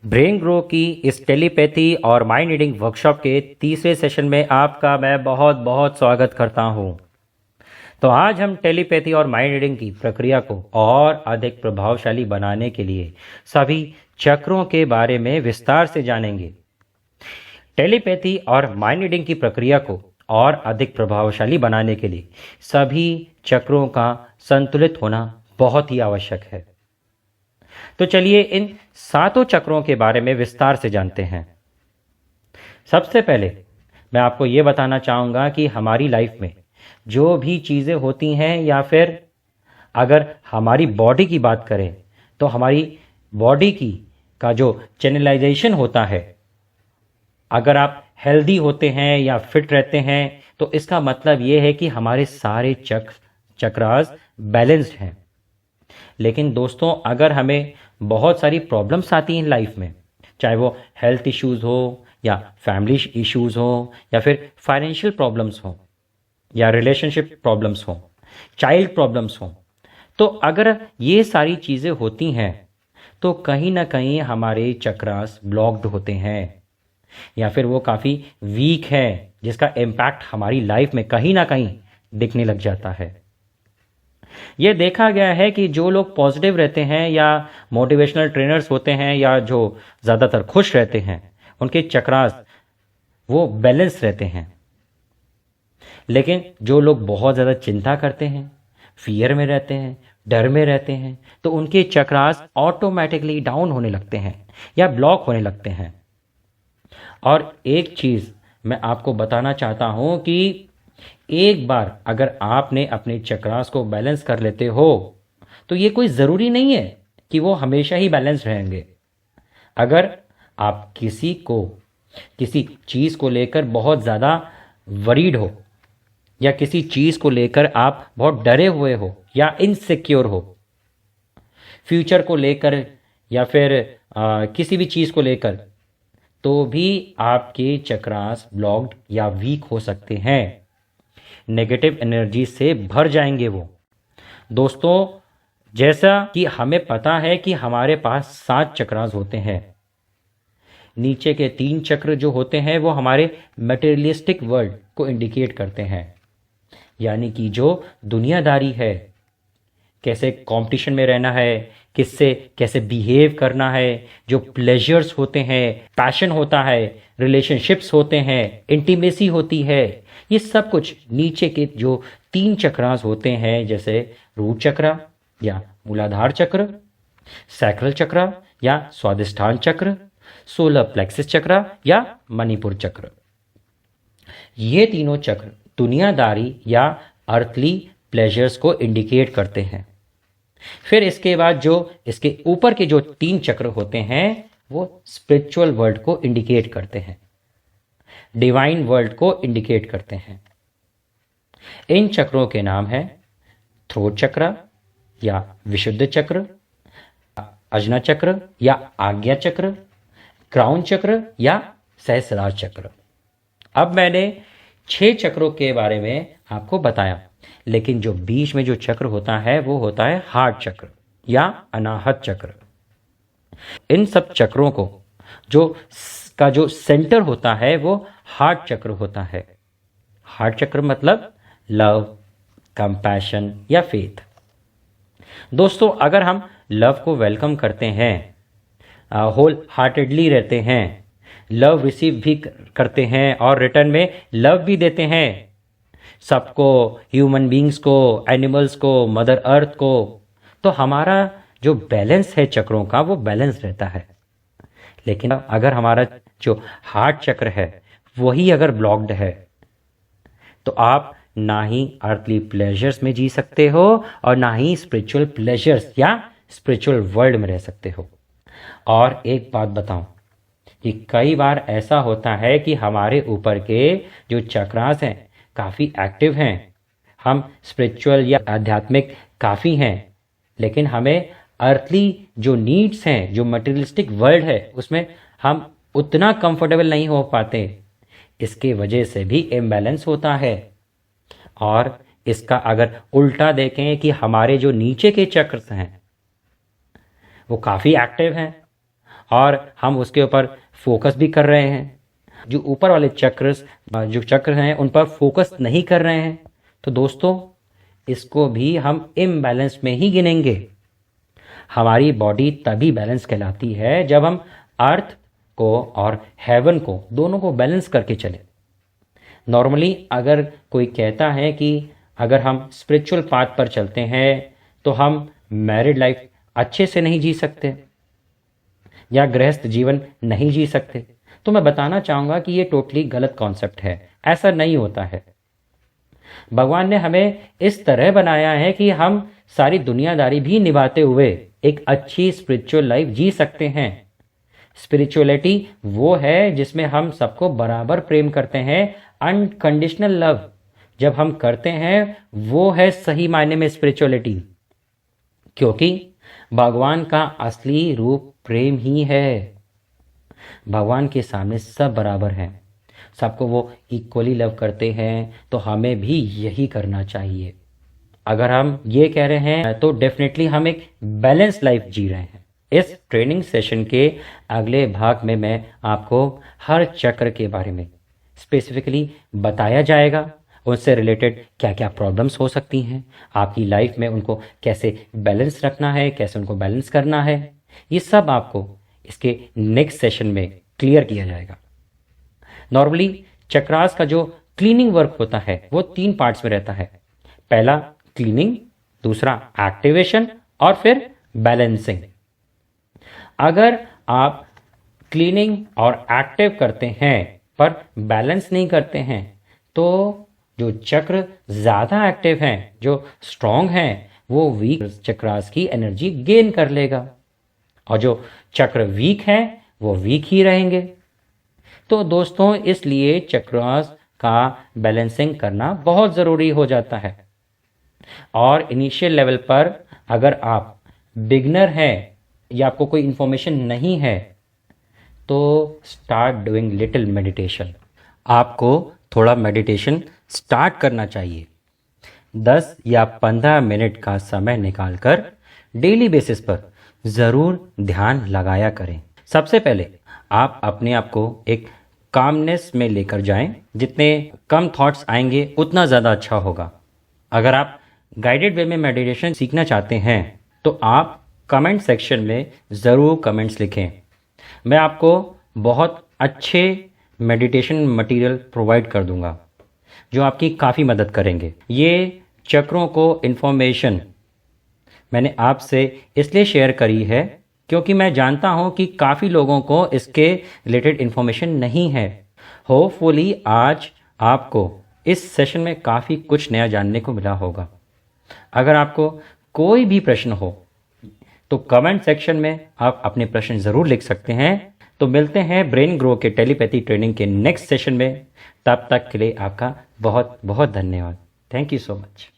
Brain grow की इस telepathy और माइंड रीडिंग वर्कशॉप के तीसरे सेशन में आपका मैं बहुत बहुत स्वागत करता हूं। तो आज हम टेलीपैथी और माइंड रीडिंग की प्रक्रिया को और अधिक प्रभावशाली बनाने के लिए सभी चक्रों के बारे में विस्तार से जानेंगे। टेलीपैथी और माइंड रीडिंग की प्रक्रिया को और अधिक प्रभावशाली बनाने के लिए सभी चक्रों का संतुलित होना बहुत ही आवश्यक है। तो चलिए इन सातों चक्रों के बारे में विस्तार से जानते हैं। सबसे पहले मैं आपको ये बताना चाहूँगा कि हमारी लाइफ में जो भी चीज़ें होती हैं या फिर अगर हमारी बॉडी की बात करें तो हमारी बॉडी की का जो चैनलाइजेशन होता है, अगर आप हेल्दी होते हैं या फिट रहते हैं तो इसका मतलब ये है कि हमारे सारे चक्रास बैलेंस्ड हैं। लेकिन दोस्तों, अगर हमें बहुत सारी प्रॉब्लम्स आती हैं लाइफ में, चाहे वो हेल्थ इश्यूज़ हो या फैमिली इश्यूज़ हो या फिर फाइनेंशियल प्रॉब्लम्स हो या रिलेशनशिप प्रॉब्लम्स हो, चाइल्ड प्रॉब्लम्स हो, तो अगर ये सारी चीज़ें होती हैं तो कहीं ना कहीं हमारे चक्रास ब्लॉक्ड होते हैं या फिर वो काफ़ी वीक है, जिसका इम्पैक्ट हमारी लाइफ में कहीं ना कहीं दिखने लग जाता है। ये देखा गया है कि जो लोग पॉजिटिव रहते हैं या मोटिवेशनल ट्रेनर्स होते हैं या जो ज़्यादातर खुश रहते हैं, उनके चक्रास वो बैलेंस रहते हैं। लेकिन जो लोग बहुत ज़्यादा चिंता करते हैं, फियर में रहते हैं, डर में रहते हैं, तो उनके चक्रास ऑटोमेटिकली डाउन होने लगते हैं या ब्लॉक होने लगते हैं। और एक चीज़ मैं आपको बताना चाहता हूँ कि एक बार अगर आपने अपने चक्रास को बैलेंस कर लेते हो तो ये कोई ज़रूरी नहीं है कि वो हमेशा ही बैलेंस रहेंगे। अगर आप किसी चीज़ को लेकर बहुत ज़्यादा वरीड हो या किसी चीज़ को लेकर आप बहुत डरे हुए हो या इनसिक्योर हो, फ्यूचर को लेकर या फिर किसी भी चीज़ को लेकर, तो भी आपके चक्रास ब्लॉक्ड या वीक हो सकते हैं, नेगेटिव एनर्जी से भर जाएंगे वो। दोस्तों, जैसा कि हमें पता है कि हमारे पास 7 चक्रास होते हैं। नीचे के 3 चक्र जो होते हैं वो हमारे मटेरियलिस्टिक वर्ल्ड को इंडिकेट करते हैं, यानी कि जो दुनियादारी है, कैसे कंपटीशन में रहना है, किससे कैसे बिहेव करना है, जो प्लेजर्स होते हैं, पैशन होता है, रिलेशनशिप्स होते हैं, इंटीमेसी होती है, ये सब कुछ नीचे के जो 3 चक्रास होते हैं, जैसे रूट चक्र या मूलाधार चक्र, सैक्रल चक्र या स्वादिष्ठान चक्र, सोलर प्लेक्सस चक्र या मणिपुर चक्र, ये तीनों चक्र दुनियादारी या अर्थली प्लेजर्स को इंडिकेट करते हैं। फिर इसके बाद जो इसके ऊपर के जो 3 चक्र होते हैं वो स्पिरिचुअल वर्ल्ड को इंडिकेट करते हैं, डिवाइन वर्ल्ड को इंडिकेट करते हैं। इन चक्रों के नाम है थ्रोट चक्र या विशुद्ध चक्र, अजना चक्र या आज्ञा चक्र, क्राउन चक्र या सहस्रार चक्र। अब मैंने 6 चक्रों के बारे में आपको बताया, लेकिन जो बीच में जो चक्र होता है वो होता है हार्ट चक्र या अनाहत चक्र। इन सब चक्रों को जो सेंटर होता है वो हार्ट चक्र होता है। हार्ट चक्र मतलब लव, कंपैशन या फेथ। दोस्तों, अगर हम लव को वेलकम करते हैं, होल हार्टेडली रहते हैं, लव रिसीव भी करते हैं और रिटर्न में लव भी देते हैं सबको, ह्यूमन बींग्स को, एनिमल्स को, मदर अर्थ को, तो हमारा जो बैलेंस है चक्रों का वो बैलेंस रहता है। लेकिन अगर हमारा जो हार्ट चक्र है वही अगर ब्लॉक्ड है तो आप ना ही अर्थली प्लेजर्स में जी सकते हो और ना ही स्पिरिचुअल प्लेजर्स या स्पिरिचुअल वर्ल्ड में रह सकते हो। और एक बात बताऊं कि कई बार ऐसा होता है कि हमारे ऊपर के जो चक्रास हैं काफ़ी एक्टिव हैं, हम स्पिरिचुअल या आध्यात्मिक काफ़ी हैं, लेकिन हमें अर्थली जो नीड्स हैं, जो मटेरियलिस्टिक वर्ल्ड है, उसमें हम उतना कंफर्टेबल नहीं हो पाते। इसके वजह से भी इम्बैलेंस होता है। और इसका अगर उल्टा देखें कि हमारे जो नीचे के चक्र हैं वो काफ़ी एक्टिव हैं और हम उसके ऊपर फोकस भी कर रहे हैं। जो ऊपर वाले चक्र हैं उन पर फोकस नहीं कर रहे हैं, तो दोस्तों इसको भी हम इम्बैलेंस में ही गिनेंगे। हमारी बॉडी तभी बैलेंस कहलाती है जब हम अर्थ को और हेवन को दोनों को बैलेंस करके चले। नॉर्मली अगर कोई कहता है कि अगर हम स्पिरिचुअल पाथ पर चलते हैं तो हम मैरिड लाइफ अच्छे से नहीं जी सकते या गृहस्थ जीवन नहीं जी सकते, तो मैं बताना चाहूँगा कि ये टोटली गलत कॉन्सेप्ट है। ऐसा नहीं होता है। भगवान ने हमें इस तरह बनाया है कि हम सारी दुनियादारी भी निभाते हुए एक अच्छी स्पिरिचुअल लाइफ जी सकते हैं। स्पिरिचुअलिटी वो है जिसमें हम सबको बराबर प्रेम करते हैं। अनकंडीशनल लव जब हम करते हैं वो है सही मायने में स्पिरिचुअलिटी, क्योंकि भगवान का असली रूप प्रेम ही है। भगवान के सामने सब बराबर हैं, सबको वो इक्वली लव करते हैं, तो हमें भी यही करना चाहिए। अगर हम ये कह रहे हैं तो डेफिनेटली हम एक बैलेंस लाइफ जी रहे हैं। इस ट्रेनिंग सेशन के अगले भाग में मैं आपको हर चक्र के बारे में स्पेसिफिकली बताया जाएगा, उससे रिलेटेड क्या क्या प्रॉब्लम्स हो सकती हैं, आपकी लाइफ में उनको कैसे बैलेंस रखना है, कैसे उनको बैलेंस करना है, ये सब आपको इसके नेक्स्ट सेशन में क्लियर किया जाएगा। नॉर्मली चक्रास का जो क्लीनिंग वर्क होता है वो 3 पार्ट्स में रहता है। पहला क्लीनिंग, दूसरा एक्टिवेशन और फिर बैलेंसिंग। अगर आप क्लीनिंग और एक्टिव करते हैं पर बैलेंस नहीं करते हैं तो जो चक्र ज़्यादा एक्टिव हैं, जो स्ट्रॉन्ग हैं, वो वीक चक्रास की एनर्जी गेन कर लेगा और जो चक्र वीक हैं वो वीक ही रहेंगे। तो दोस्तों इसलिए चक्रास का बैलेंसिंग करना बहुत ज़रूरी हो जाता है। और इनिशियल लेवल पर अगर आप बिगनर हैं या आपको कोई इंफॉर्मेशन नहीं है तो स्टार्ट डूइंग लिटिल मेडिटेशन। आपको थोड़ा मेडिटेशन स्टार्ट करना चाहिए। 10 या 15 मिनट का समय निकालकर डेली बेसिस पर ज़रूर ध्यान लगाया करें। सबसे पहले आप अपने आप को एक कामनेस में लेकर जाएं। जितने कम थॉट्स आएंगे उतना ज़्यादा अच्छा होगा। अगर आप गाइडेड वे में मेडिटेशन सीखना चाहते हैं तो आप कमेंट सेक्शन में ज़रूर कमेंट्स लिखें। मैं आपको बहुत अच्छे मेडिटेशन मटेरियल प्रोवाइड कर दूंगा जो आपकी काफ़ी मदद करेंगे। ये चक्रों को इन्फॉर्मेशन मैंने आपसे इसलिए शेयर करी है क्योंकि मैं जानता हूं कि काफ़ी लोगों को इसके रिलेटेड इन्फॉर्मेशन नहीं है। होपफुली आज आपको इस सेशन में काफ़ी कुछ नया जानने को मिला होगा। अगर आपको कोई भी प्रश्न हो तो कमेंट सेक्शन में आप अपने प्रश्न ज़रूर लिख सकते हैं। तो मिलते हैं ब्रेन ग्रो के टेलीपैथी ट्रेनिंग के नेक्स्ट सेशन में। तब तक के लिए आपका बहुत बहुत धन्यवाद। Thank you so much.